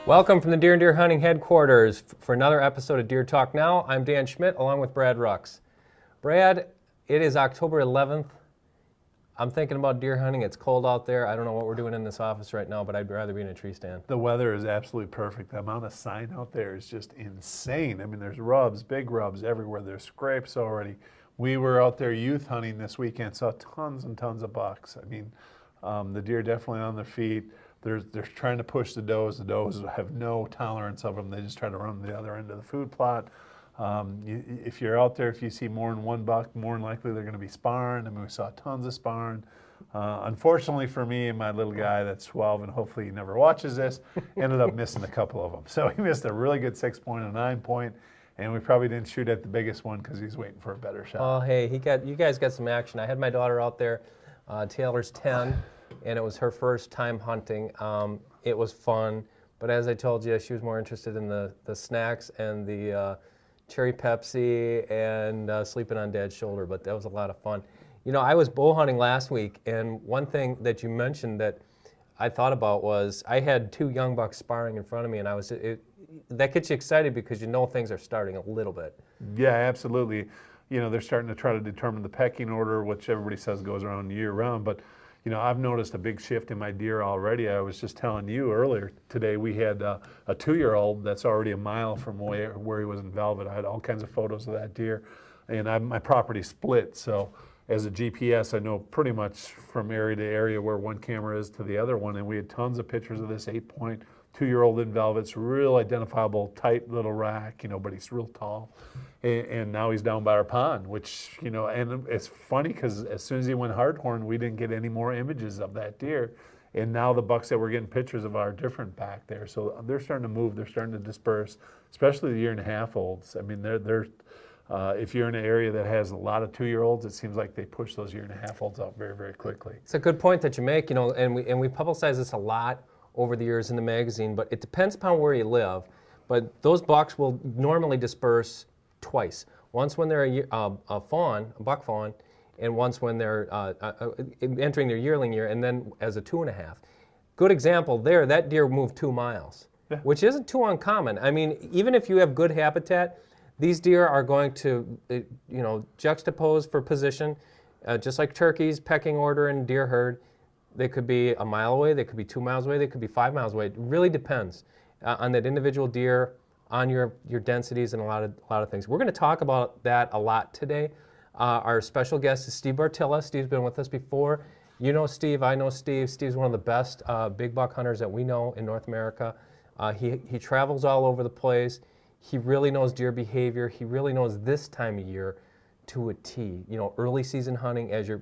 Welcome from the Deer and Deer Hunting headquarters for another episode of Deer Talk Now. I'm Dan Schmidt along with Brad Rucks. Brad, it is October 11th. I'm thinking about deer hunting. It's cold out there. I don't know what we're doing in this office right now, but I'd rather be in a tree stand. The weather is absolutely perfect. The amount of sign out there is just insane. I mean, there's rubs, big rubs everywhere. There's scrapes already. We were out there youth hunting this weekend, saw tons and tons of bucks. I mean, the deer definitely on their feet. They're trying to push the does. The does have no tolerance of them. They just try to run the other end of the food plot. If you're out there, if you see more than one buck, more than likely they're going to be sparring. I mean, we saw tons of sparring. Unfortunately for me and my little guy that's 12, and hopefully he never watches this, ended up missing a couple of them. So he missed a really good 6-point and 9-point, and we probably didn't shoot at the biggest one because he's waiting for a better shot. Oh, hey, you guys got some action. I had my daughter out there. Taylor's 10. And it was her first time hunting. It was fun, but as I told you, she was more interested in the snacks and the cherry Pepsi and sleeping on Dad's shoulder, but that was a lot of fun. You know, I was bow hunting last week, and one thing that you mentioned that I thought about was I had 2 young bucks sparring in front of me, and that gets you excited because you know things are starting a little bit. Yeah, absolutely. You know, they're starting to try to determine the pecking order, which everybody says goes around year round, but you know, I've noticed a big shift in my deer already. I was just telling you earlier today, we had a 2-year-old that's already a mile from where he was in velvet. I had all kinds of photos of that deer, and my property split. So as a GPS, I know pretty much from area to area where one camera is to the other one, and we had tons of pictures of this 8-point 2-year-old in velvet's real identifiable, tight little rack, you know, but he's real tall. And now he's down by our pond, which, you know, and it's funny because as soon as he went hardhorn, we didn't get any more images of that deer. And now the bucks that we're getting pictures of are different back there. So they're starting to move, they're starting to disperse, especially the 1.5-year-olds. I mean, if you're in an area that has a lot of 2-year-olds, it seems like they push those 1.5-year-olds out very, very quickly. It's a good point that you make, you know, and we publicize this a lot over the years in the magazine, but it depends upon where you live. But those bucks will normally disperse twice. Once when they're a buck fawn, and once when they're entering their yearling year, and then as a 2.5. Good example there, that deer moved 2 miles, yeah, which isn't too uncommon. I mean, even if you have good habitat, these deer are going to, you know, juxtapose for position, just like turkeys, pecking order, and deer herd. They could be a mile away, they could be 2 miles away, they could be 5 miles away. It really depends on that individual deer, on your densities, and a lot of things. We're going to talk about that a lot today. Our special guest is Steve Bartilla. Steve's been with us before. You know Steve, I know Steve. Steve's one of the best big buck hunters that we know in North America. He travels all over the place. He really knows deer behavior. He really knows this time of year to a T. You know, early season hunting as you're,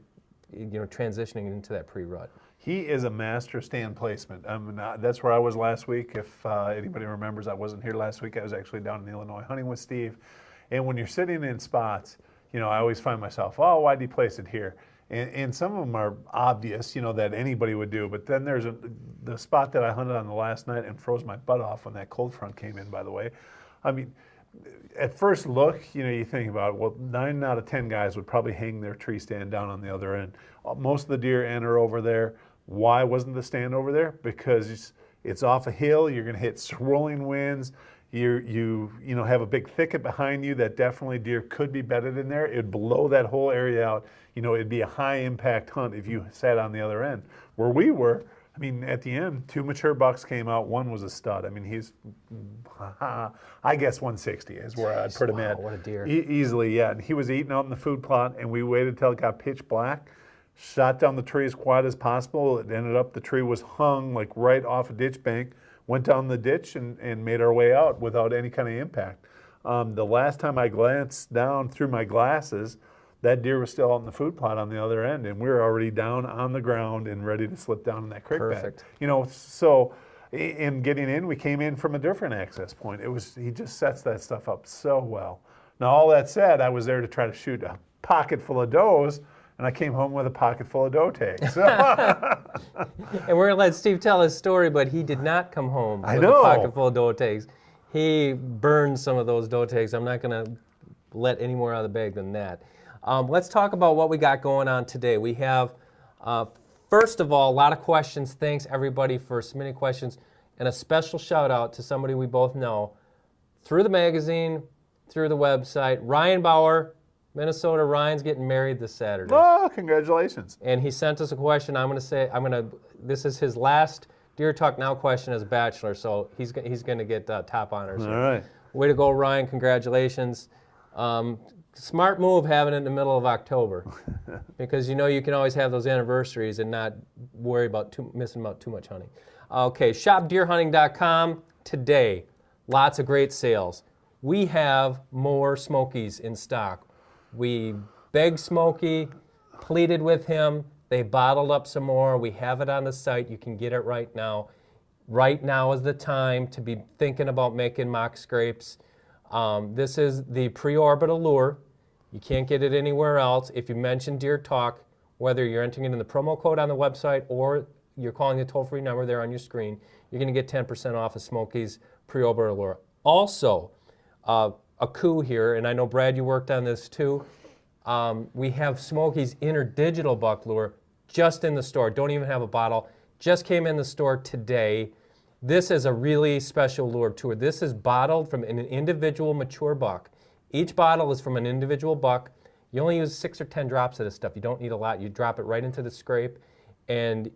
you know, transitioning into that pre-rut. He is a master stand placement. That's where I was last week. If anybody remembers, I wasn't here last week. I was actually down in Illinois hunting with Steve. And when you're sitting in spots, you know, I always find myself, oh, why'd he place it here? And some of them are obvious, you know, that anybody would do. But then there's the spot that I hunted on the last night and froze my butt off when that cold front came in, by the way. I mean, at first look, you know, you think about, well, 9 out of 10 guys would probably hang their tree stand down on the other end. Most of the deer enter over there. Why wasn't the stand over there? Because it's off a hill. You're going to hit swirling winds. You know, have a big thicket behind you that definitely deer could be bedded in there. It'd blow that whole area out. You know, it'd be a high impact hunt if you sat on the other end. Where we were, I mean, at the end, 2 mature bucks came out. One was a stud. I mean, he's, I guess 160 is where I'd put him at. What a deer. Easily, yeah. And he was eating out in the food plot, and we waited till it got pitch black, shot down the tree as quiet as possible. It ended up, the tree was hung like right off a ditch bank, went down the ditch and made our way out without any kind of impact. The last time I glanced down through my glasses, that deer was still out in the food plot on the other end, and we were already down on the ground and ready to slip down in that creek Perfect. bed. So in getting in, we came in from a different access point. He just sets that stuff up so well. Now, all that said, I was there to try to shoot a pocket full of does, and I came home with a pocket full of doe tags. And we're going to let Steve tell his story, but he did not come home with a pocket full of doe tags. He burned some of those doe tags. I'm not going to let any more out of the bag than that. Let's talk about what we got going on today. We have, first of all, a lot of questions. Thanks, everybody, for submitting questions. And a special shout-out to somebody we both know through the magazine, through the website, Ryan Bauer, Minnesota. Ryan's getting married this Saturday. Oh, congratulations. And he sent us a question. This is his last Deer Talk Now question as a bachelor, so he's going to get top honors. All right. Way to go, Ryan. Congratulations. Smart move having it in the middle of October because you can always have those anniversaries and not worry about missing out too much hunting. Okay, shopdeerhunting.com today. Lots of great sales. We have more Smokies in stock. We begged Smokey, pleaded with him. They bottled up some more. We have it on the site. You can get it right now. Right now is the time to be thinking about making mock scrapes. This is the pre-orbital lure. You can't get it anywhere else. If you mention Deer Talk, whether you're entering it in the promo code on the website or you're calling the toll-free number there on your screen, you're going to get 10% off of Smokey's pre-orbital lure. Also, a coup here, and I know, Brad, you worked on this too. We have Smokey's interdigital buck lure just in the store. Don't even have a bottle. Just came in the store today. This is a really special lure too. This is bottled from an individual mature buck. Each bottle is from an individual buck. You only use 6 or 10 drops of this stuff. You don't need a lot. You drop it right into the scrape. And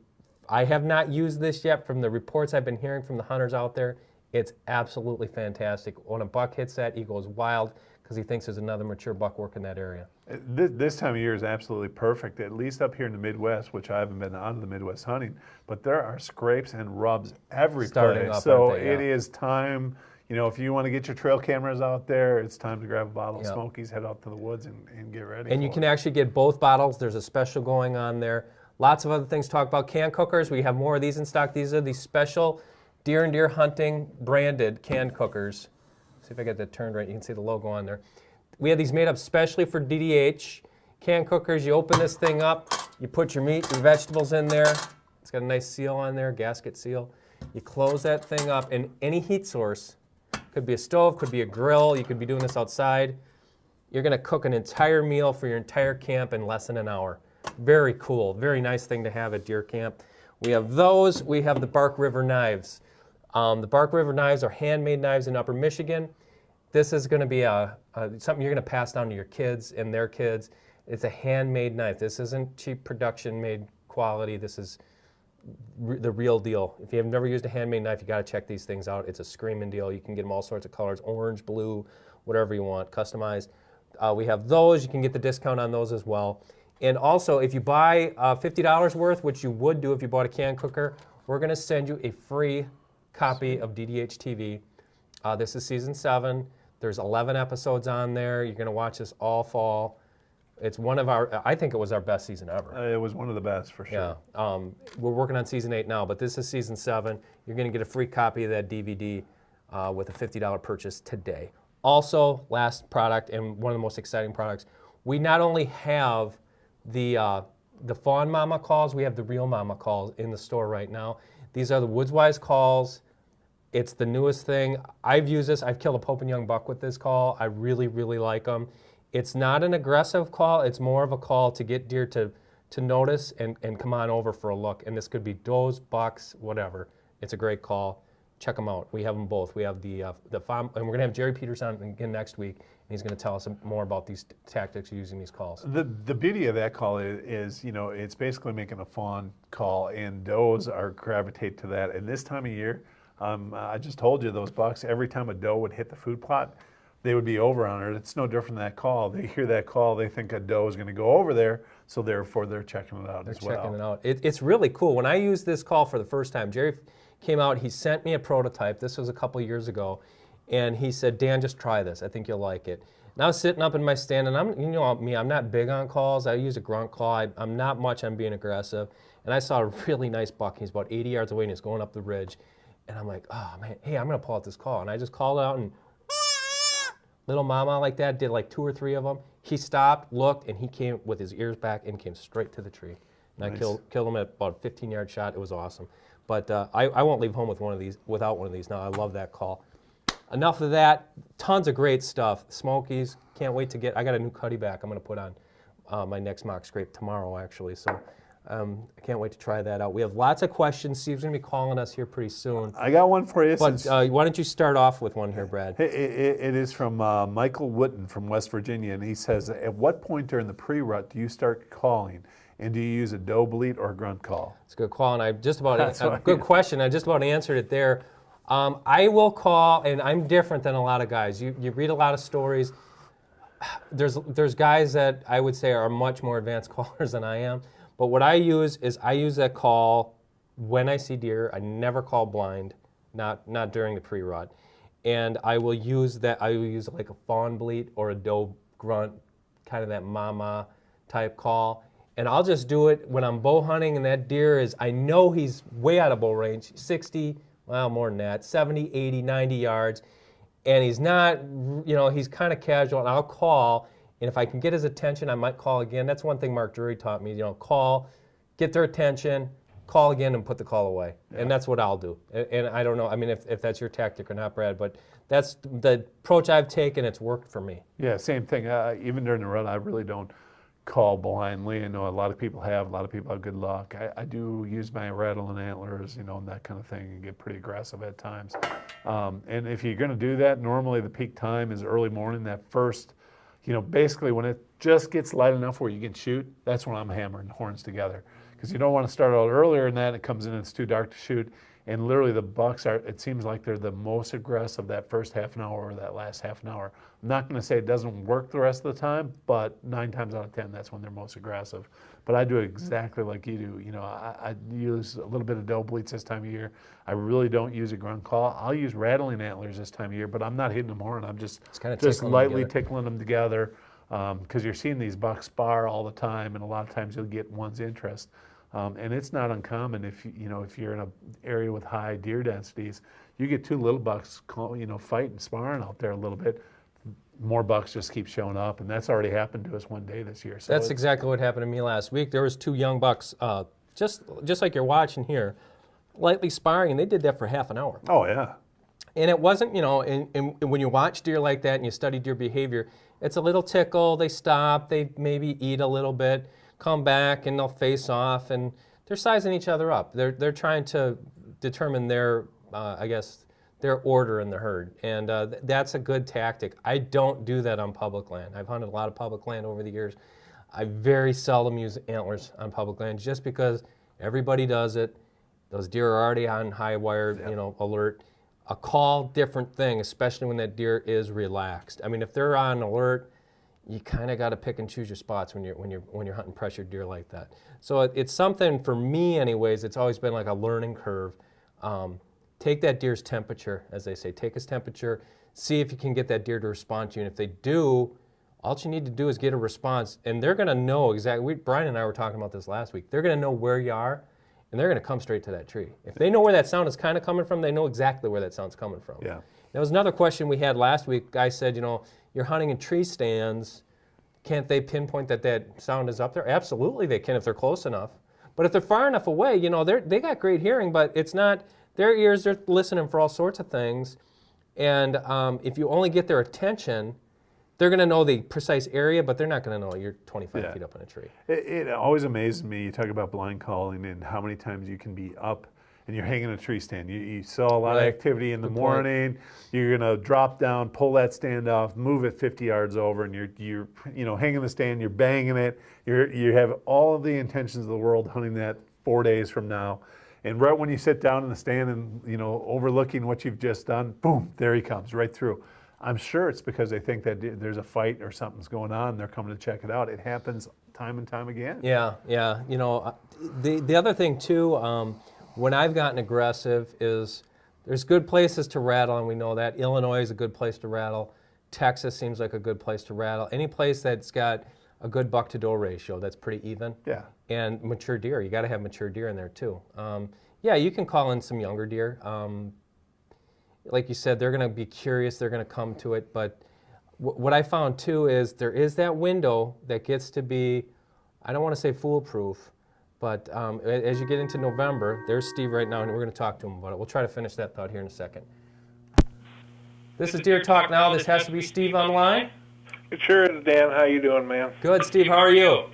I have not used this yet. From the reports I've been hearing from the hunters out there, it's absolutely fantastic. When a buck hits that, he goes wild because he thinks there's another mature buck working that area. This time of year is absolutely perfect, at least up here in the Midwest, which I haven't been out of the Midwest hunting, but there are scrapes and rubs every place. So it is time, if you want to get your trail cameras out there, it's time to grab a bottle of Smokies, head out to the woods and get ready. And you can actually get both bottles. There's a special going on there. Lots of other things to talk about. Can cookers, we have more of these in stock. These are the special Deer and Deer Hunting branded can cookers. See if I get that turned right. You can see the logo on there. We have these made up specially for DDH can cookers. You open this thing up, you put your meat, your vegetables in there. It's got a nice seal on there, gasket seal. You close that thing up, and any heat source, could be a stove, could be a grill, you could be doing this outside. You're going to cook an entire meal for your entire camp in less than an hour. Very cool, very nice thing to have at deer camp. We have those. We have the Bark River knives. The Bark River knives are handmade knives in Upper Michigan. This is going to be something you're going to pass down to your kids and their kids. It's a handmade knife. This isn't cheap production made quality. This is the real deal. If you have never used a handmade knife, you got to check these things out. It's a screaming deal. You can get them all sorts of colors, orange, blue, whatever you want, customized. We have those. You can get the discount on those as well. And also, if you buy $50 worth, which you would do if you bought a can cooker, we're going to send you a free copy of DDH TV. This is season 7. There's 11 episodes on there. You're going to watch this all fall. It's one of I think it was our best season ever. It was one of the best, for sure. Yeah. We're working on season 8 now, but this is season 7. You're going to get a free copy of that DVD with a $50 purchase today. Also, last product, and one of the most exciting products, we not only have the Fawn Mama calls, we have the Real Mama calls in the store right now. These are the Woodswise calls. It's the newest thing. I've used this. I've killed a Pope and Young buck with this call. I really, really like them. It's not an aggressive call. It's more of a call to get deer to notice and come on over for a look. And this could be does, bucks, whatever. It's a great call. Check them out. We have them both. We have the Fawn, and we're going to have Jerry Peters on again next week. And he's going to tell us more about these tactics using these calls. The beauty of that call is, it's basically making a fawn call, and does gravitate to that. And this time of year, I just told you those bucks, every time a doe would hit the food plot, they would be over on her. It's no different than that call. They hear that call, they think a doe is going to go over there, so therefore they're checking it out as well. They're checking it out. It's really cool. When I used this call for the first time, Jerry came out, he sent me a prototype. This was a couple years ago, and he said, Dan, just try this. I think you'll like it. And I was sitting up in my stand, and you know me, I'm not big on calls. I use a grunt call. I'm not much on being aggressive. And I saw a really nice buck. He's about 80 yards away, and he's going up the ridge. And I'm like, oh, man, hey, I'm going to pull out this call. And I just called out, and little mama like that, did like 2 or 3 of them. He stopped, looked, and he came with his ears back and came straight to the tree. And Nice. I killed him at about a 15-yard shot. It was awesome. But I won't leave home with without one of these now. I love that call. Enough of that. Tons of great stuff. Smokies. Can't wait to get. I got a new cutty back I'm going to put on my next mock scrape tomorrow, actually. So I can't wait to try that out. We have lots of questions. Steve's going to be calling us here pretty soon. I got one for you. But why don't you start off with one here, Brad? It is from Michael Wooten from West Virginia, and he says, at what point during the pre-rut do you start calling, and do you use a doe bleat or a grunt call? It's a good call, and I just about good question. I just about answered it there. I will call, and I'm different than a lot of guys. You read a lot of stories. There's guys that I would say are much more advanced callers than I am. But what I use is I use that call when I see deer. I never call blind, not during the pre-rut. And I will use that. I will use like a fawn bleat or a doe grunt, kind of that mama type call. And I'll just do it when I'm bow hunting and that deer is, I know he's way out of bow range, 60, well, more than that, 70, 80, 90 yards. And he's not, you know, he's kind of casual, and I'll call. And if I can get his attention, I might call again. That's one thing Mark Drury taught me, you know, call, get their attention, call again, and put the call away. Yeah. And that's what I'll do. And I don't know, I mean, if that's your tactic or not, Brad, but that's the approach I've taken. It's worked for me. Yeah, same thing. Even during the rut, I really don't call blindly. I know a lot of people have good luck. I do use my rattle and antlers, you know, and that kind of thing, and get pretty aggressive at times. And if you're going to do that, normally the peak time is early morning. That first, you know, basically when it just gets light enough where you can shoot, that's when I'm hammering horns together. Because you don't want to start out earlier than that. It comes in and it's too dark to shoot. And literally the bucks are, it seems like they're the most aggressive that first half an hour or that last half an hour. I'm not going to say it doesn't work the rest of the time, but 9 times out of 10, that's when they're most aggressive. But I do exactly like you do. You know, I use a little bit of doe bleats this time of year. I really don't use a grunt call. I'll use rattling antlers this time of year, but I'm not hitting them hard. I'm just lightly tickling them together because you're seeing these bucks spar all the time, and a lot of times you'll get one's interest. And it's not uncommon if you're in an area with high deer densities, you get 2 little bucks, fighting, sparring out there a little bit. More bucks just keep showing up, and that's already happened to us one day this year. So that's exactly what happened to me last week. There was 2 young bucks, just like you're watching here, lightly sparring, and they did that for half an hour. Oh yeah. And it wasn't, and when you watch deer like that and you study deer behavior, it's a little tickle. They stop. They maybe eat a little bit. Come back and they'll face off, and they're sizing each other up. They're trying to determine their their order in the herd, and that's a good tactic. I don't do that on public land. I've hunted a lot of public land over the years. I very seldom use antlers on public land just because everybody does it. Those deer are already on high wire, alert. A call, different thing, especially when that deer is relaxed. I mean, if they're on alert, you kind of got to pick and choose your spots when you're hunting pressured deer like that. So it's something for me, anyways. It's always been like a learning curve. Take that deer's temperature, as they say. Take his temperature. See if you can get that deer to respond to you. And if they do, all you need to do is get a response, and they're going to know exactly. Brian and I were talking about this last week. They're going to know where you are, and they're going to come straight to that tree. If they know where that sound is kind of coming from, they know exactly where that sound's coming from. Yeah. There was another question we had last week. Guy said, you're hunting in tree stands. Can't they pinpoint that sound is up there? Absolutely they can if they're close enough. But if they're far enough away, they got great hearing, but it's not, their ears are listening for all sorts of things. And if you only get their attention, they're going to know the precise area, but they're not going to know you're 25 feet up in a tree. It always amazes me, you talk about blind calling and how many times you can be up and you're hanging a tree stand. You saw a lot of activity in the morning. You're going to drop down, pull that stand off, move it 50 yards over, and you're hanging the stand, you're banging it. You have all of the intentions of the world hunting that 4 days from now. And right when you sit down in the stand and, overlooking what you've just done, boom, there he comes right through. I'm sure it's because they think that there's a fight or something's going on. They're coming to check it out. It happens time and time again. Yeah. The other thing too, when I've gotten aggressive is there's good places to rattle, and we know that. Illinois is a good place to rattle. Texas seems like a good place to rattle. Any place that's got a good buck-to-doe ratio that's pretty even. Yeah. And mature deer. You got to have mature deer in there too. Yeah, you can call in some younger deer. Like you said, they're going to be curious. They're going to come to it. But what I found too is there is that window that gets to be, I don't want to say foolproof, but as you get into November, there's Steve right now, and we're going to talk to him about it. We'll try to finish that thought here in a second. This is Deer Talk Now. This has to be Steve on the line. It sure is, Dan. How you doing, man? Good, Steve. How are you?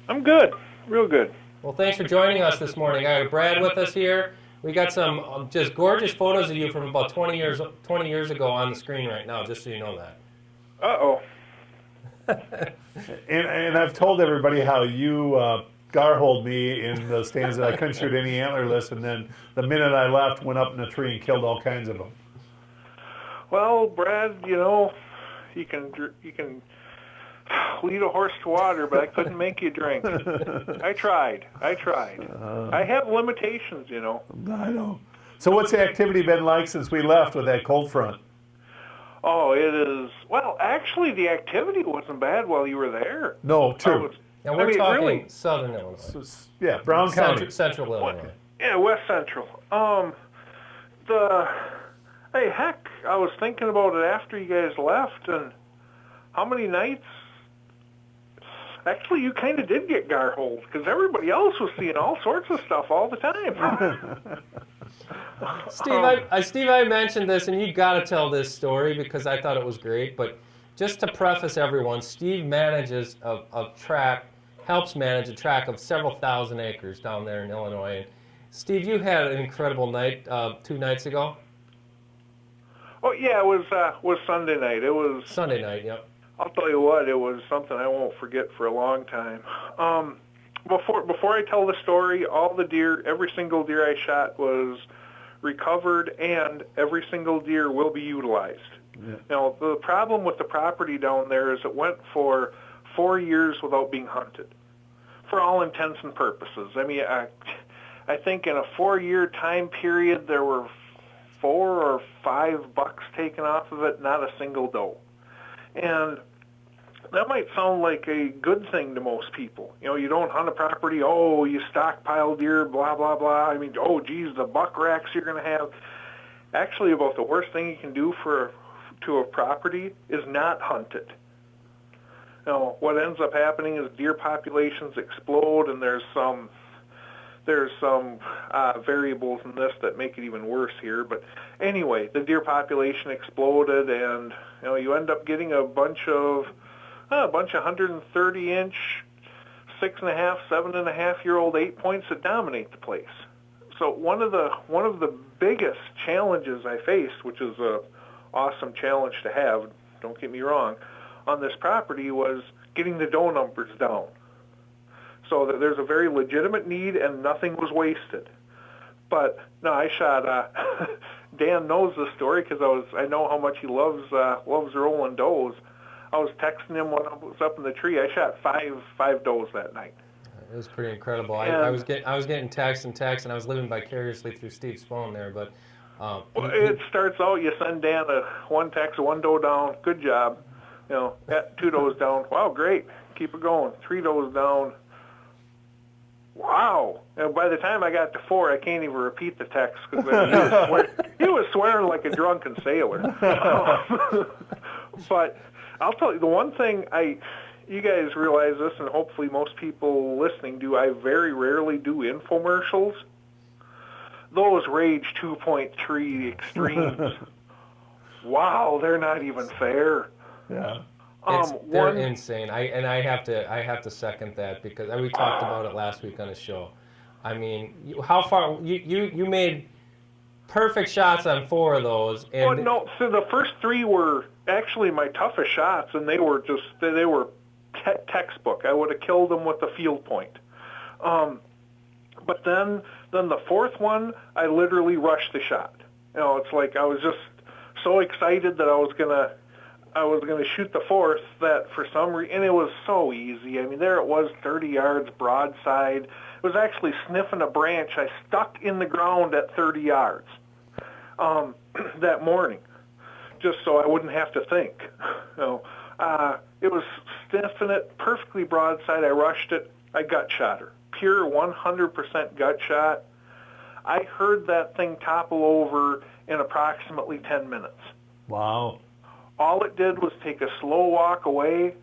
I'm good. Real good. Well, thanks for joining us this morning. I have Brad with us here. We got some just gorgeous photos of you from about 20 years ago on the screen right now, just so you know that. Uh-oh. And I've told everybody how you gar-holed me in the stands that I couldn't shoot any antlerless, and then the minute I left, went up in a tree and killed all kinds of them. Well, Brad, you know, you can lead a horse to water, but I couldn't make you drink. I tried. I have limitations, you know. I know. So what's the activity been like since we left with that cold front? Oh, it is. Well, actually, the activity wasn't bad while you were there. No, true. Now we're talking really, southern Illinois. Yeah, Brown County. Central Illinois. Yeah, West Central. Hey, heck, I was thinking about it after you guys left, and how many nights? Actually, you kind of did get gar-holed, because everybody else was seeing all sorts of stuff all the time. Steve, I mentioned this, and you got to tell this story because I thought it was great. But just to preface everyone, Steve manages helps manage a tract of several thousand acres down there in Illinois. And Steve, you had an incredible night 2 nights ago. Oh yeah, it was Sunday night. It was Sunday night. Yep. I'll tell you what, it was something I won't forget for a long time. Before I tell the story, all the deer, every single deer I shot was recovered, and every single deer will be utilized. Yeah. Now, the problem with the property down there is it went for 4 years without being hunted, for all intents and purposes. I mean, I think in a 4-year time period, there were 4 or 5 bucks taken off of it, not a single doe. And that might sound like a good thing to most people. You know, you don't hunt a property, oh, you stockpile deer, blah, blah, blah. I mean, oh, geez, the buck racks you're going to have. Actually, about the worst thing you can do to a property is not hunt it. You know, what ends up happening is deer populations explode, and there's some variables in this that make it even worse here. But anyway, the deer population exploded, and you know, you end up getting a bunch of 130-inch, 6.5, 7.5-year-old 8-points that dominate the place. So one of the biggest challenges I faced, which is a awesome challenge to have, don't get me wrong, on this property was getting the doe numbers down. So that there's a very legitimate need, and nothing was wasted. But no, I shot. Dan knows the story because I know how much he loves rolling does. I was texting him when I was up in the tree. I shot five does that night. It was pretty incredible. I was getting texts, and I was living vicariously through Steve's phone there. But it starts out, you send Dan one text, 1 doe down, good job. You know, 2 does down, wow, great, keep it going. 3 does down. Wow! And by the time I got to 4, I can't even repeat the text because he was swearing like a drunken sailor. But I'll tell you, the one thing you guys realize this, and hopefully most people listening do, I very rarely do infomercials. Those Rage 2.3 extremes, wow, they're not even fair. Yeah. They're insane. I have to second that because we talked about it last week on the show. I mean, how far you made perfect shots on 4 of those. And no, so the first 3 were actually my toughest shots, and they were textbook. I would have killed them with the field point. But then the 4th one, I literally rushed the shot. You know, it's like I was just so excited that I was gonna shoot the 4th that for some reason, and it was so easy. I mean, there it was, 30 yards broadside. It was actually sniffing a branch I stuck in the ground at 30 yards that morning. just so I wouldn't have to think. It was sniffing it perfectly broadside. I rushed it. I gut shot her. Pure 100% gut shot. I heard that thing topple over in approximately 10 minutes. Wow. All it did was take a slow walk away.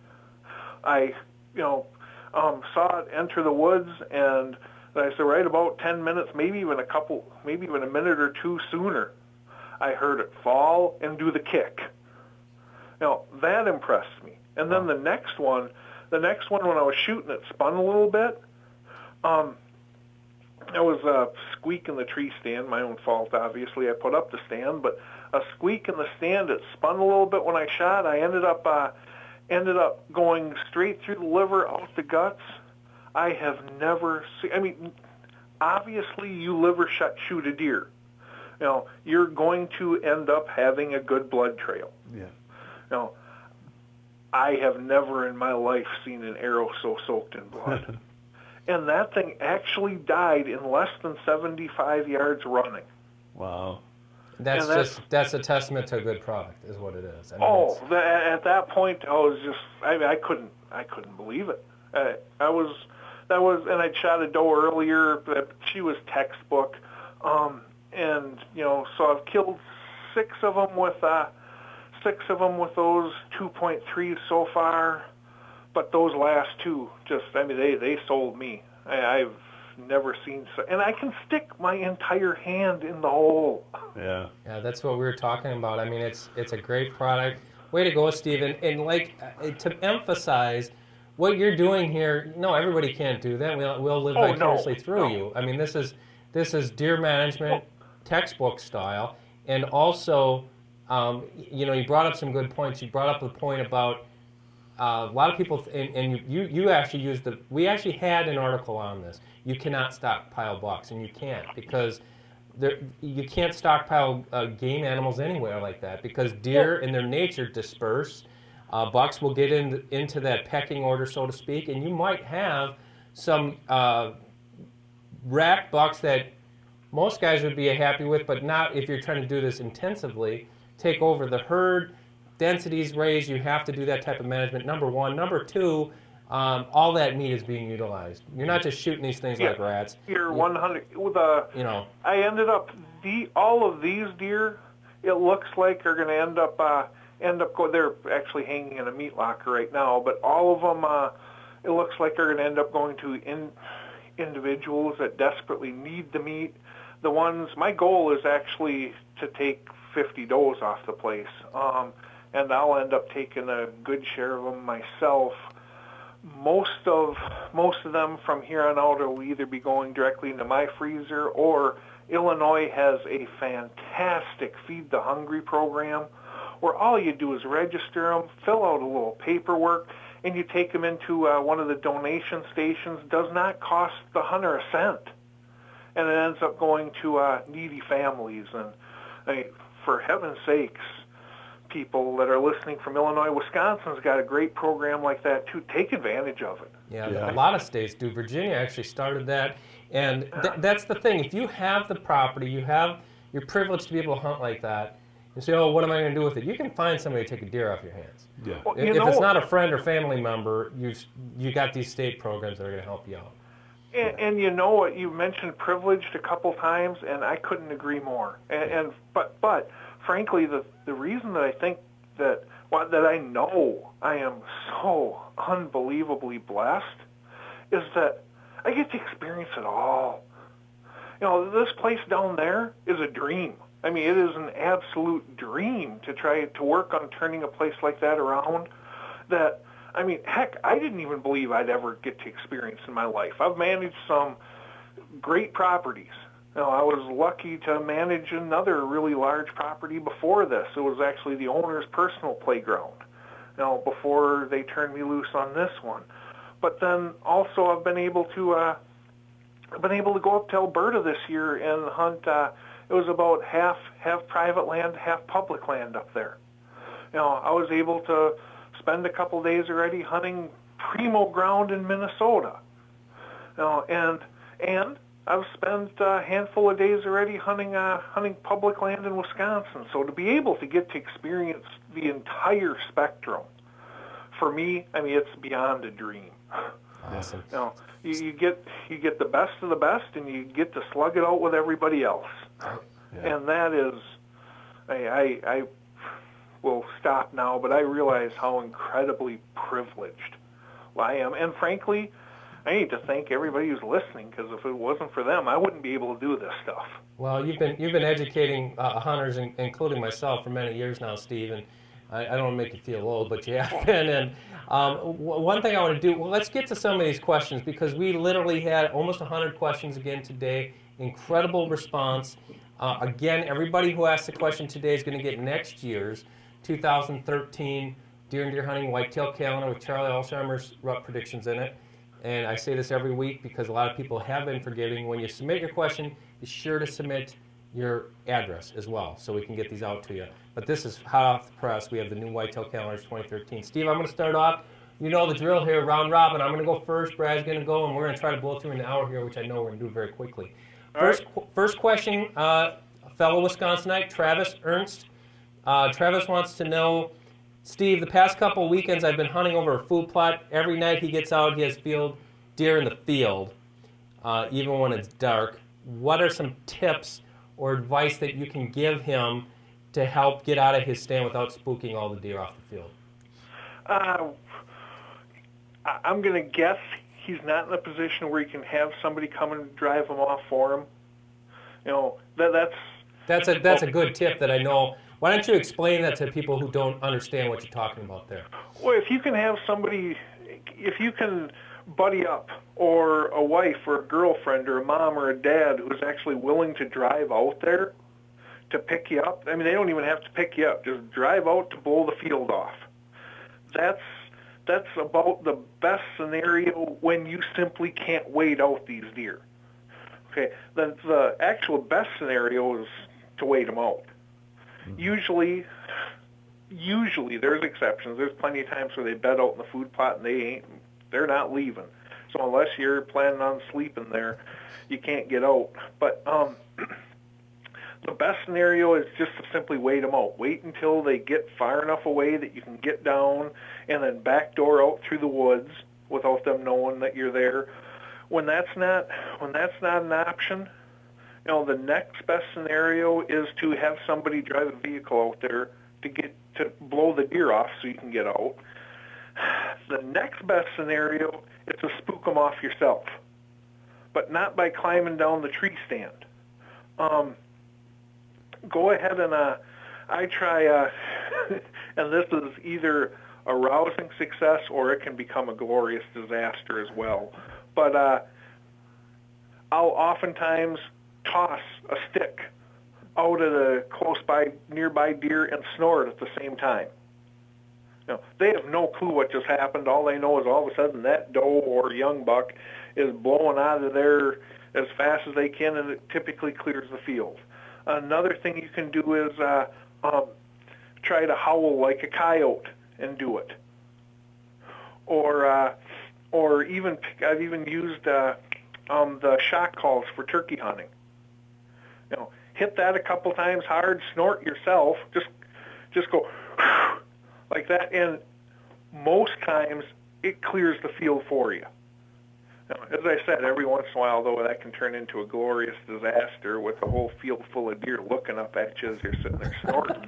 I, saw it enter the woods, and I said right about 10 minutes, maybe even a minute or two sooner, I heard it fall and do the kick. Now, that impressed me. And then the next one when I was shooting, it spun a little bit. There was a squeak in the tree stand, my own fault, obviously. I put up the stand, but a squeak in the stand, it spun a little bit when I shot. I ended up going straight through the liver, out the guts. I have never seen, obviously you liver shoot a deer. You're going to end up having a good blood trail. Yeah. I have never in my life seen an arrow so soaked in blood. And that thing actually died in less than 75 yards running. Wow. That's a testament to a good product, is what it is. At that point, I was just, I couldn't believe it. And I'd shot a doe earlier, but she was textbook. So I've killed six of them with those 2.3s so far. But those last two, they sold me. I've never seen and I can stick my entire hand in the hole. Yeah. Yeah, that's what we were talking about. It's a great product. Way to go, Stephen. And to emphasize what you're doing here, no, everybody can't do that. We'll live vicariously through you. This is deer management, textbook style, and also, you brought up some good points. You brought up the point about a lot of people, and you actually we actually had an article on this. You cannot stockpile bucks, and you can't, because you can't stockpile game animals anywhere like that, because deer in their nature disperse. Bucks will get into that pecking order, so to speak, and you might have some rack bucks that most guys would be happy with, but not if you're trying to do this intensively. Take over the herd. Densities raised, you have to do that type of management, number one. Number two, all that meat is being utilized. You're not just shooting these things like rats. You're 100. I ended up all of these deer. It looks like are going to end up going. They're actually hanging in a meat locker right now, but all of them, it looks like they're going to end up going to individuals that desperately need the meat. The ones, my goal is actually to take 50 does off the place. And I'll end up taking a good share of them myself. Most of them from here on out will either be going directly into my freezer, or Illinois has a fantastic Feed the Hungry program where all you do is register them, fill out a little paperwork, and you take them into one of the donation stations. Does not cost the hunter a cent. And it ends up going to needy families. And for heaven's sakes, people that are listening from Illinois, Wisconsin's got a great program like that too. Take advantage of it. Yeah, a lot of states do. Virginia actually started that, and that's the thing. If you have the property, you're privileged to be able to hunt like that. You say, "Oh, what am I going to do with it?" You can find somebody to take a deer off your hands. Yeah. Well, if it's not a friend or family member, you got these state programs that are going to help you out. And you know what? You mentioned privileged a couple times, and I couldn't agree more. But frankly, the reason that I think that I know I am so unbelievably blessed is that I get to experience it all. This place down there is a dream. It is an absolute dream to try to work on turning a place like that around. Heck, I didn't even believe I'd ever get to experience in my life. I've managed some great properties. I was lucky to manage another really large property before this. It was actually the owner's personal playground, before they turned me loose on this one. But then also I've been able to go up to Alberta this year and hunt. It was about half private land, half public land up there. I was able to spend a couple days already hunting primo ground in Minnesota. And I've spent a handful of days already hunting public land in Wisconsin. So to be able to get to experience the entire spectrum, for me, I mean, it's beyond a dream. Awesome. You know, you get the best of the best, and you get to slug it out with everybody else. Yeah. And that is, I will stop now, but I realize how incredibly privileged I am. And frankly, I need to thank everybody who's listening, because if it wasn't for them, I wouldn't be able to do this stuff. Well, you've been educating hunters, including myself, for many years now, Steve, and I don't want to make you feel old, but you have been. And one thing I want to do, well, let's get to some of these questions, because we literally had almost 100 questions again today. Incredible response. Again, everybody who asked the question today is going to get next year's 2013 Deer and Deer Hunting Whitetail Calendar with Charlie Alsheimer's rut predictions in it. And I say this every week because a lot of people have been forgiving. When you submit your question, be sure to submit your address as well, so we can get these out to you. But this is hot off the press. We have the new Whitetail Calendars 2013. Steve, I'm going to start off. You know the drill here, round robin. I'm going to go first. Brad's going to go, and we're going to try to blow through an hour here, which I know we're going to do very quickly. First question, fellow Wisconsinite, Travis Ernst. Travis wants to know, Steve, the past couple of weekends I've been hunting over a food plot. Every night he gets out, he has deer in the field, even when it's dark. What are some tips or advice that you can give him to help get out of his stand without spooking all the deer off the field? I'm going to guess he's not in a position where he can have somebody come and drive him off for him. You know, that's a good tip that I know. Why don't you explain that to people who don't understand what you're talking about there? Well, if you can have somebody, if you can buddy up, or a wife or a girlfriend or a mom or a dad who's actually willing to drive out there to pick you up. I mean, they don't even have to pick you up. Just drive out to blow the field off. That's about the best scenario when you simply can't wait out these deer. Okay, the actual best scenario is to wait them out. Usually there's exceptions. There's plenty of times where they bed out in the food plot and they're not leaving. So unless you're planning on sleeping there, you can't get out. But the best scenario is just to simply wait them out. Wait until they get far enough away that you can get down and then backdoor out through the woods without them knowing that you're there. When that's not an option, you know, the next best scenario is to have somebody drive a vehicle out there to blow the deer off so you can get out. The next best scenario is to spook them off yourself, but not by climbing down the tree stand. Go ahead and I try, and this is either a rousing success or it can become a glorious disaster as well. But I'll oftentimes toss a stick out at a nearby deer and snort at the same time. You know, they have no clue what just happened. All they know is all of a sudden that doe or young buck is blowing out of there as fast as they can, and it typically clears the field. Another thing you can do is try to howl like a coyote and do it. Or even I've even used the shock calls for turkey hunting. You know, hit that a couple times hard, snort yourself, just go like that, and most times it clears the field for you. Now, as I said, every once in a while, though, that can turn into a glorious disaster with a whole field full of deer looking up at you as you're sitting there snorting.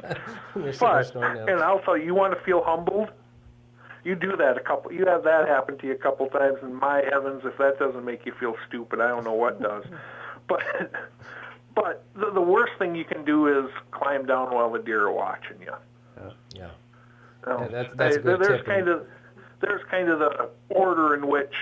And I'll tell you, you want to feel humbled? You do that you have that happen to you a couple times, and my heavens, if that doesn't make you feel stupid, I don't know what does. But the worst thing you can do is climb down while the deer are watching you. Yeah. That's a good tip. There's kind of the order in which,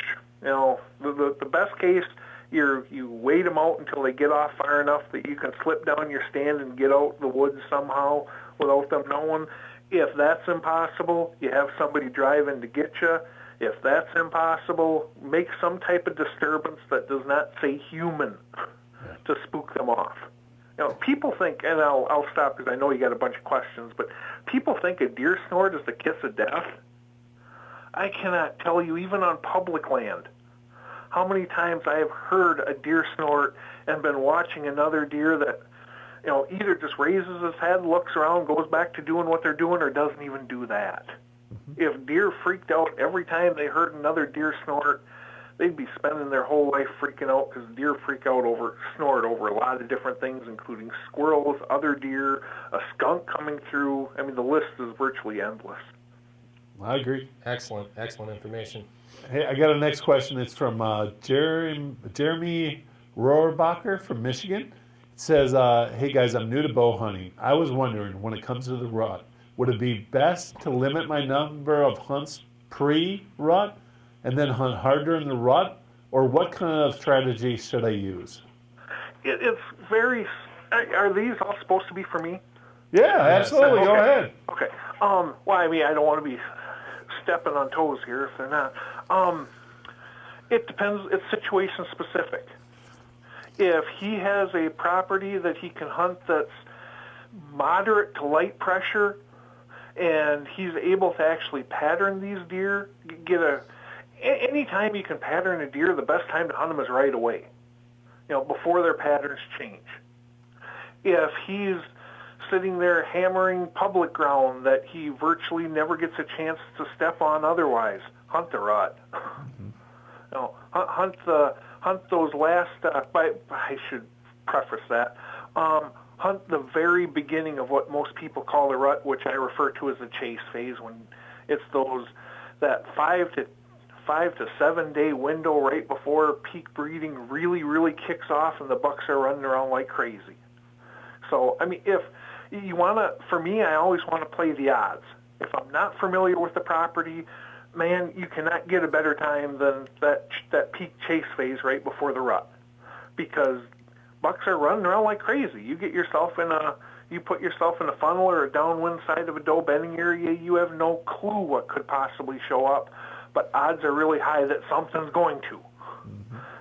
you know, the best case, you wait them out until they get off far enough that you can slip down your stand and get out the woods somehow without them knowing. If that's impossible, you have somebody driving to get you. If that's impossible, make some type of disturbance that does not say human to spook them off. You know, people think, and I'll stop because I know you got a bunch of questions, but people think a deer snort is the kiss of death. I cannot tell you, even on public land, how many times I have heard a deer snort and been watching another deer that, either just raises his head, looks around, goes back to doing what they're doing, or doesn't even do that. If deer freaked out every time they heard another deer snort, they'd be spending their whole life freaking out, because deer snort over a lot of different things, including squirrels, other deer, a skunk coming through. I mean, the list is virtually endless. I agree. Excellent information. Hey, I got a next question. It's from Jeremy Rohrbacher from Michigan. It says, hey guys, I'm new to bow hunting. I was wondering, when it comes to the rut, would it be best to limit my number of hunts pre-rut and then hunt harder in the rut, or what kind of strategy should I use? It's very... Are these all supposed to be for me? Yeah, absolutely. Okay. Go ahead. Okay. Well, I mean, I don't want to be stepping on toes here if they're not. It depends. It's situation specific. If he has a property that he can hunt that's moderate to light pressure, and he's able to actually pattern these deer, anytime you can pattern a deer, the best time to hunt them is right away, before their patterns change. If he's sitting there hammering public ground that he virtually never gets a chance to step on otherwise, hunt the rut. Hunt those last, I should preface that, hunt the very beginning of what most people call the rut, which I refer to as the chase phase, when it's that 5 to 7 day window right before peak breeding really, really kicks off and the bucks are running around like crazy. So, I mean, if you for me, I always want to play the odds. If I'm not familiar with the property, man, you cannot get a better time than that peak chase phase right before the rut, because bucks are running around like crazy. You put yourself in a funnel or a downwind side of a doe bedding area, you have no clue what could possibly show up, but odds are really high that something's going to.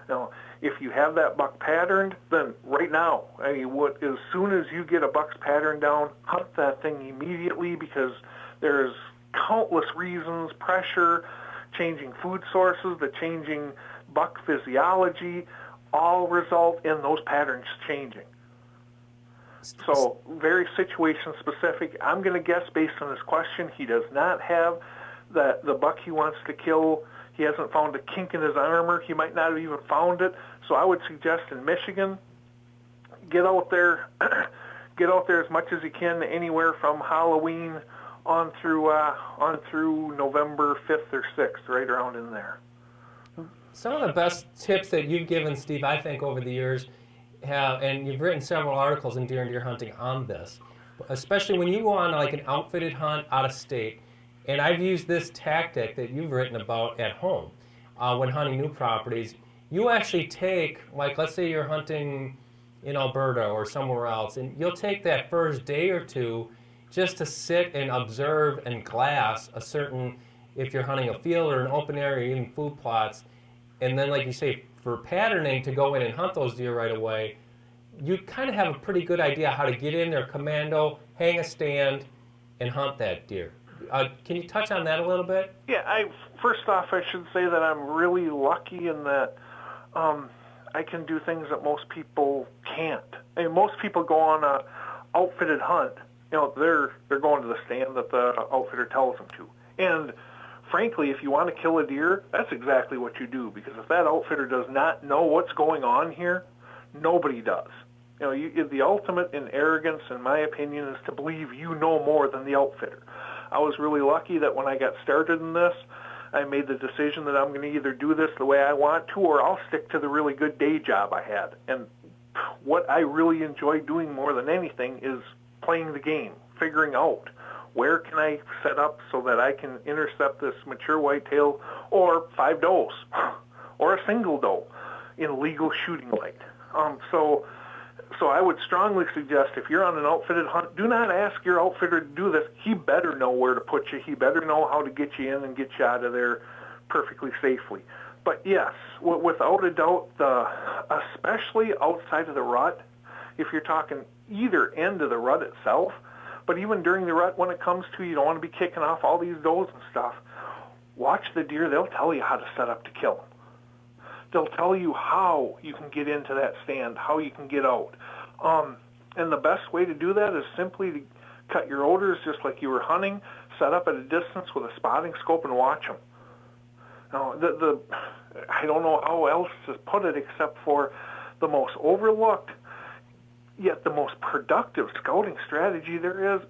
Now, if you have that buck patterned, then right now, I mean, as soon as you get a buck's pattern down, hunt that thing immediately, because there's countless reasons, pressure, changing food sources, the changing buck physiology, all result in those patterns changing. So very situation specific. I'm going to guess, based on this question, he does not have the buck he wants to kill. He hasn't found a kink in his armor. He might not have even found it. So I would suggest in Michigan, get out there as much as you can, anywhere from Halloween on through November 5th or 6th, right around in there. Some of the best tips that you've given, Steve, I think, over the years and you've written several articles in Deer and Deer Hunting on this, especially when you go on like an outfitted hunt out of state. And I've used this tactic that you've written about at home when hunting new properties. You actually take, like, let's say you're hunting in Alberta or somewhere else, and you'll take that first day or two just to sit and observe and glass if you're hunting a field or an open area, even food plots, and then, like you say, for patterning to go in and hunt those deer right away, you kind of have a pretty good idea how to get in there commando, hang a stand, and hunt that deer. Can you touch on that a little bit? Yeah, first off, I should say that I'm really lucky in that I can do things that most people can't. I mean, most people go on a outfitted hunt. They're going to the stand that the outfitter tells them to. And frankly, if you want to kill a deer, that's exactly what you do, because if that outfitter does not know what's going on here, nobody does. The ultimate in arrogance, in my opinion, is to believe you know more than the outfitter. I was really lucky that when I got started in this, I made the decision that I'm going to either do this the way I want to, or I'll stick to the really good day job I had. And what I really enjoy doing more than anything is playing the game, figuring out where can I set up so that I can intercept this mature whitetail or 5 does or a single doe in legal shooting light. So I would strongly suggest, if you're on an outfitted hunt, do not ask your outfitter to do this. He better know where to put you. He better know how to get you in and get you out of there perfectly safely. But yes, without a doubt, especially outside of the rut, if you're talking either end of the rut itself, but even during the rut, when it comes to, you don't want to be kicking off all these does and stuff, watch the deer. They'll tell you how to set up to kill them. They'll tell you how you can get into that stand, how you can get out. And the best way to do that is simply to cut your odors just like you were hunting, set up at a distance with a spotting scope and watch them. Now, I don't know how else to put it except for the most overlooked, yet the most productive scouting strategy there is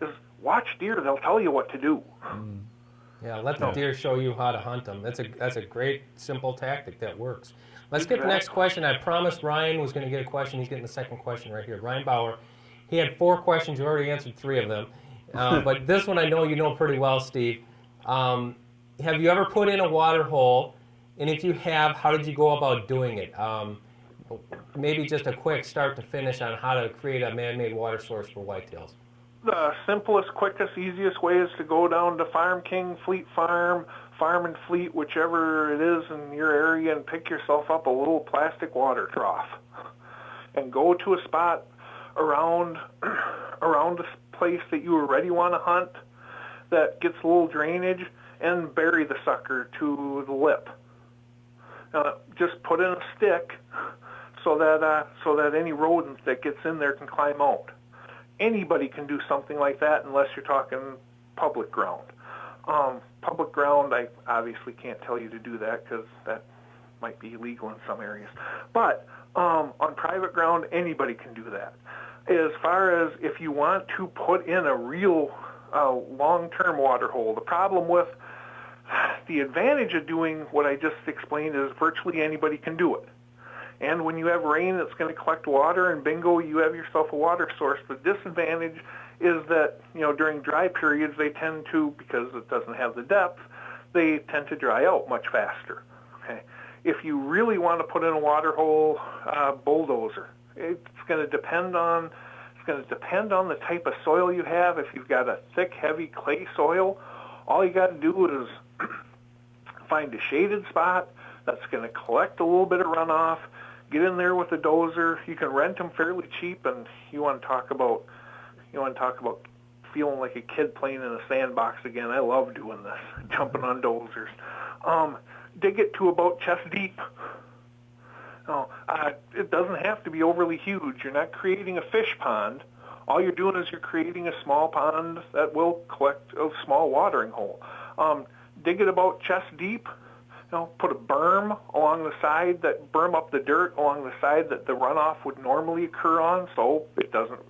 watch deer. They'll tell you what to do. Yeah, let the deer show you how to hunt them. That's a great, simple tactic that works. Let's get the next question. I promised Ryan was going to get a question. He's getting the second question right here. Ryan Bauer. He had 4 questions. You already answered 3 of them. But this one I know you know pretty well, Steve. Have you ever put in a water hole? And if you have, how did you go about doing it? Maybe just a quick start to finish on how to create a man-made water source for whitetails. The simplest, quickest, easiest way is to go down to Farm King, Fleet Farm, Farm and Fleet, whichever it is in your area, and pick yourself up a little plastic water trough. And go to a spot around the place that you already want to hunt that gets a little drainage, and bury the sucker to the lip. Just put in a stick so that any rodent that gets in there can climb out. Anybody can do something like that unless you're talking public ground. Public ground, I obviously can't tell you to do that because that might be illegal in some areas. But on private ground, anybody can do that. As far as if you want to put in a real long-term water hole, the problem with the advantage of doing what I just explained is virtually anybody can do it. And when you have rain that's going to collect water, and bingo, you have yourself a water source. The disadvantage is that, during dry periods, they tend to, because it doesn't have the depth, they tend to dry out much faster. Okay. If you really want to put in a water hole, bulldozer. It's going to depend on the type of soil you have. If you've got a thick, heavy clay soil, all you got to do is find a shaded spot that's going to collect a little bit of runoff. Get in there with a dozer. You can rent them fairly cheap, and you want to talk about feeling like a kid playing in a sandbox again. I love doing this, jumping on dozers. Dig it to about chest deep. It doesn't have to be overly huge. You're not creating a fish pond. All you're doing is you're creating a small pond that will collect a small watering hole. Dig it about chest deep. Put a berm along the side, that berm up the dirt along the side that the runoff would normally occur on, so it doesn't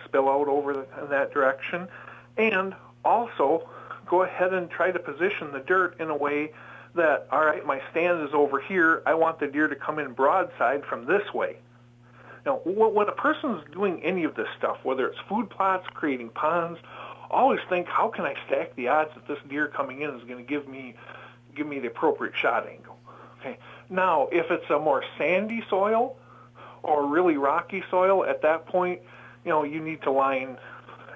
spill out over in that direction. And also, go ahead and try to position the dirt in a way that, all right, my stand is over here. I want the deer to come in broadside from this way. Now, when a person's doing any of this stuff, whether it's food plots, creating ponds, always think, how can I stack the odds that this deer coming in is going to give me the appropriate shot angle? Okay. Now, if it's a more sandy soil or really rocky soil, at that point, you need to line.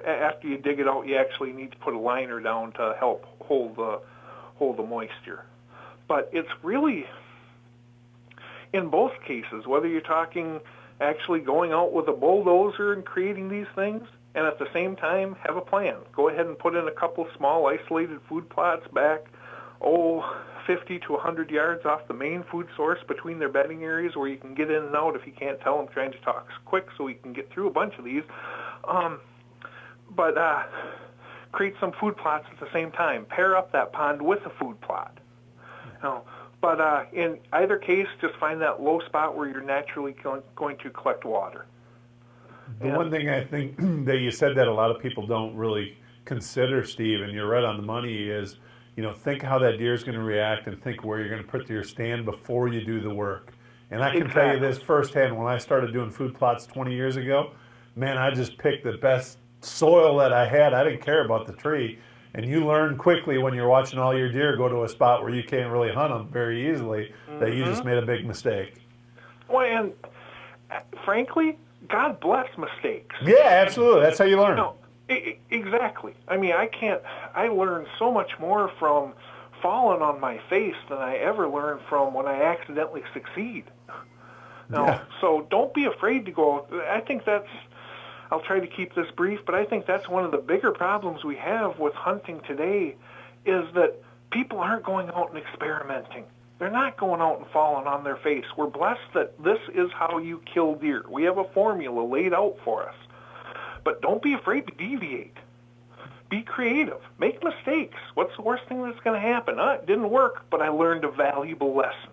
After you dig it out, you actually need to put a liner down to help hold the moisture. But it's really, in both cases, whether you're talking actually going out with a bulldozer and creating these things, and at the same time have a plan. Go ahead and put in a couple small isolated food plots back, 50 to 100 yards off the main food source between their bedding areas where you can get in and out if you can't tell. I'm trying to talk quick so we can get through a bunch of these. But create some food plots at the same time. Pair up that pond with a food plot. But in either case, just find that low spot where you're naturally going to collect water. The one thing I think that you said that a lot of people don't really consider, Steve, and you're right on the money, is think how that deer is going to react and think where you're going to put your stand before you do the work. And I can tell you this firsthand, when I started doing food plots 20 years ago, man, I just picked the best soil that I had. I didn't care about the tree. And you learn quickly when you're watching all your deer go to a spot where you can't really hunt them very easily that you just made a big mistake. Well, and frankly, God bless mistakes. Yeah, absolutely. That's how you learn. Exactly. I mean, I learned so much more from falling on my face than I ever learned from when I accidentally succeed. So don't be afraid to go. I think I'll try to keep this brief, but I think that's one of the bigger problems we have with hunting today is that people aren't going out and experimenting. They're not going out and falling on their face. We're blessed that this is how you kill deer. We have a formula laid out for us. But don't be afraid to deviate. Be creative. Make mistakes. What's the worst thing that's going to happen? It didn't work, but I learned a valuable lesson.